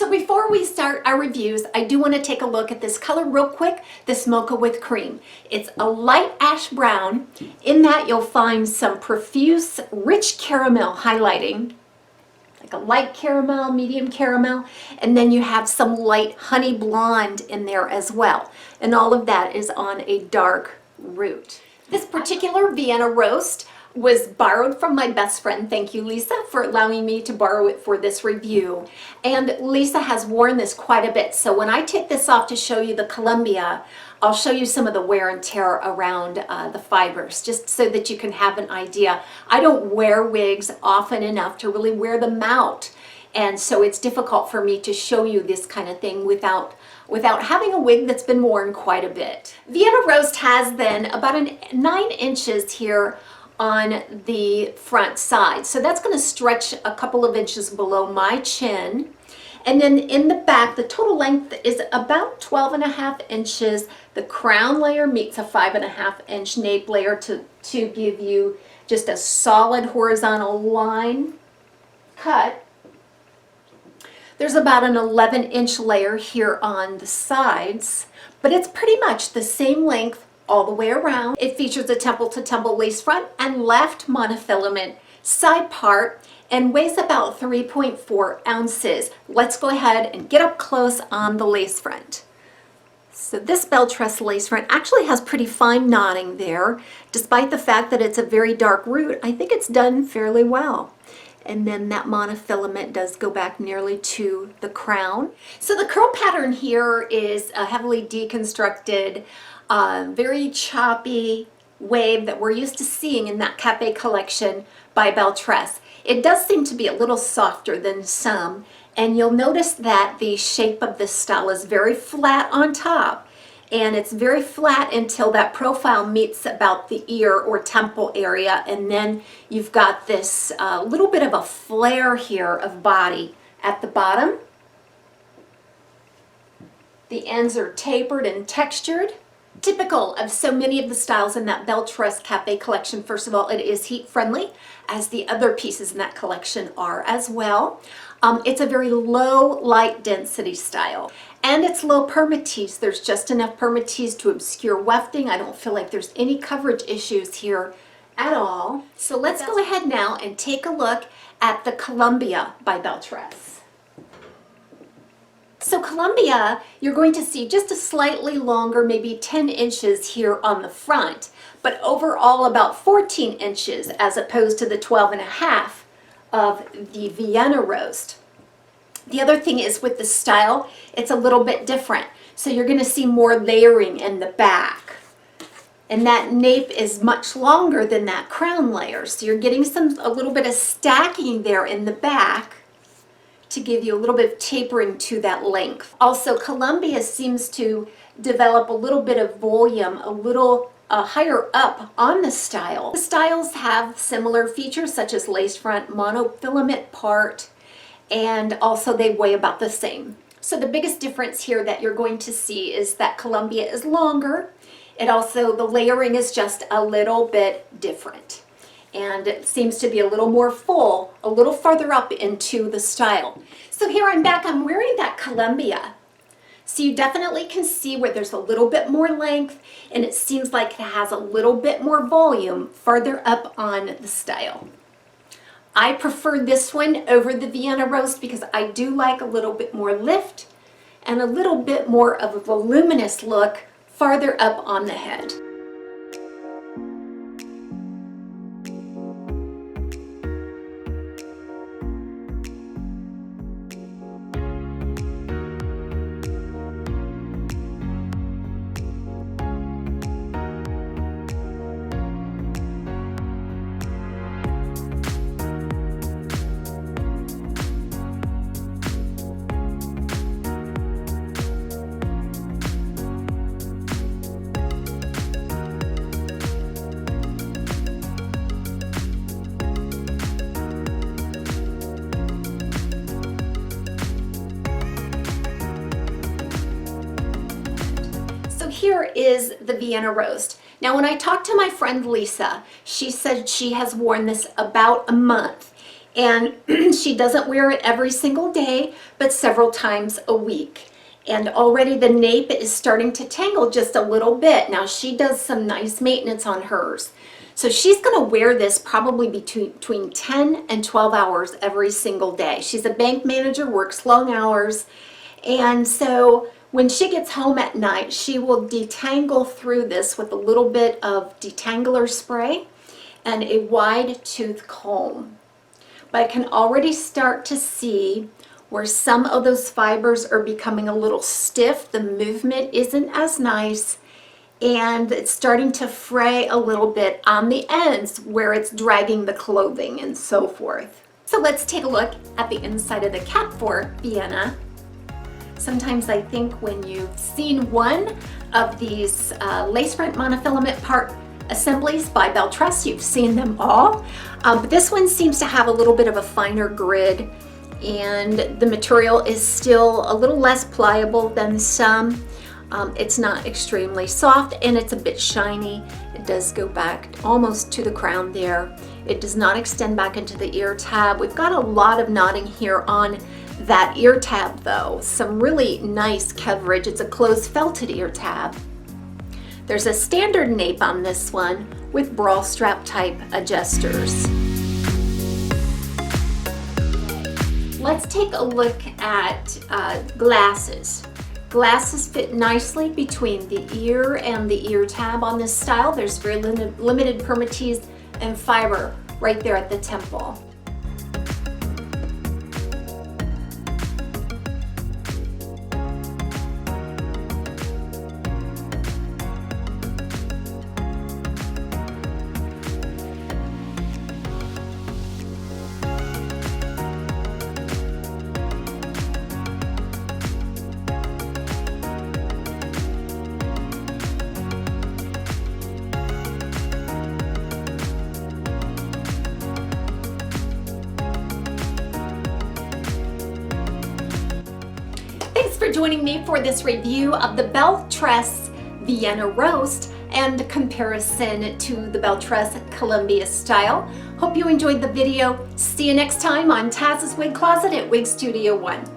So before we start our reviews, I do want to take a look at this color real quick, this Mocha with Cream. It's a light ash brown. In that you'll find some profuse, rich caramel highlighting, like a light caramel, medium caramel, and then you have some light honey blonde in there as well. And all of that is on a dark root. This particular Vienna roast was borrowed from my best friend. Thank you, Lisa, for allowing me to borrow it for this review. And Lisa has worn this quite a bit. So when I take this off to show you the Columbia, I'll show you some of the wear and tear around the fibers, just so that you can have an idea. I don't wear wigs often enough to really wear them out. And so it's difficult for me to show you this kind of thing without having a wig that's been worn quite a bit. Vienna roast has then about 9 inches here on the front side. So that's going to stretch a couple of inches below my chin. And then in the back, the total length is about 12.5 inches. The crown layer meets a 5.5 inch nape layer to give you just a solid horizontal line cut. There's about an 11-inch layer here on the sides, but it's pretty much the same length all the way around. It features a temple-to-temple lace front and left monofilament side part and weighs about 3.4 ounces. Let's go ahead and get up close on the lace front. So this Belle Tress lace front actually has pretty fine knotting there. Despite the fact that it's a very dark root, I think it's done fairly well. And then that monofilament does go back nearly to the crown. So the curl pattern here is a heavily deconstructed, very choppy wave that we're used to seeing in that cafe collection by Belle Tress. It does seem to be a little softer than some, and you'll notice that the shape of this style is very flat on top, and it's very flat until that profile meets about the ear or temple area, and then you've got this little bit of a flare here of body at the bottom. The ends are tapered and textured. Typical of so many of the styles in that Belle Tress Cafe collection, first of all, it is heat friendly, as the other pieces in that collection are as well. It's a very low light density style, and it's low permatease. There's just enough permatease to obscure wefting. I don't feel like there's any coverage issues here at all. So let's go ahead now and take a look at the Columbia by Belle Tress. So Columbia, you're going to see just a slightly longer, maybe 10 inches here on the front, but overall about 14 inches as opposed to the 12.5 of the Vienna roast. The other thing is with the style, it's a little bit different. So you're going to see more layering in the back. And that nape is much longer than that crown layer. So you're getting a little bit of stacking there in the back to give you a little bit of tapering to that length. Also, Columbia seems to develop a little bit of volume, a little higher up on the style. The styles have similar features such as lace front, monofilament part, and also they weigh about the same. So the biggest difference here that you're going to see is that Columbia is longer. It also, the layering is just a little bit different. And it seems to be a little more full, a little farther up into the style. So here I'm back, I'm wearing that Columbia. So you definitely can see where there's a little bit more length, and it seems like it has a little bit more volume farther up on the style. I prefer this one over the Vienna roast because I do like a little bit more lift and a little bit more of a voluminous look farther up on the head. Here is the Vienna roast. Now when I talked to my friend Lisa, she said she has worn this about a month, And she doesn't wear it every single day, but several times a week. And already the nape is starting to tangle just a little bit. Now she does some nice maintenance on hers. So she's gonna wear this probably between 10 and 12 hours every single day. She's a bank manager, works long hours. And so when she gets home at night, she will detangle through this with a little bit of detangler spray and a wide tooth comb. But I can already start to see where some of those fibers are becoming a little stiff. The movement isn't as nice, and it's starting to fray a little bit on the ends where it's dragging the clothing and so forth. So let's take a look at the inside of the cap for Vienna. Sometimes I think when you've seen one of these lace front monofilament part assemblies by Belle Tress, you've seen them all. But this one seems to have a little bit of a finer grid, and the material is still a little less pliable than some. It's not extremely soft, and it's a bit shiny. It does go back almost to the crown there. It does not extend back into the ear tab. We've got a lot of knotting here on that ear tab though. Some really nice coverage. It's a closed felted ear tab. There's a standard nape on this one with bra strap type adjusters. Let's take a look at glasses. Glasses fit nicely between the ear and the ear tab on this style. There's very limited permatease and fiber right there at the temple. Thanks for joining me for this review of the Belle Tress Vienna Roast and comparison to the Belle Tress Columbia style. Hope you enjoyed the video. See you next time on Taz's Wig Closet at Wig Studio 1.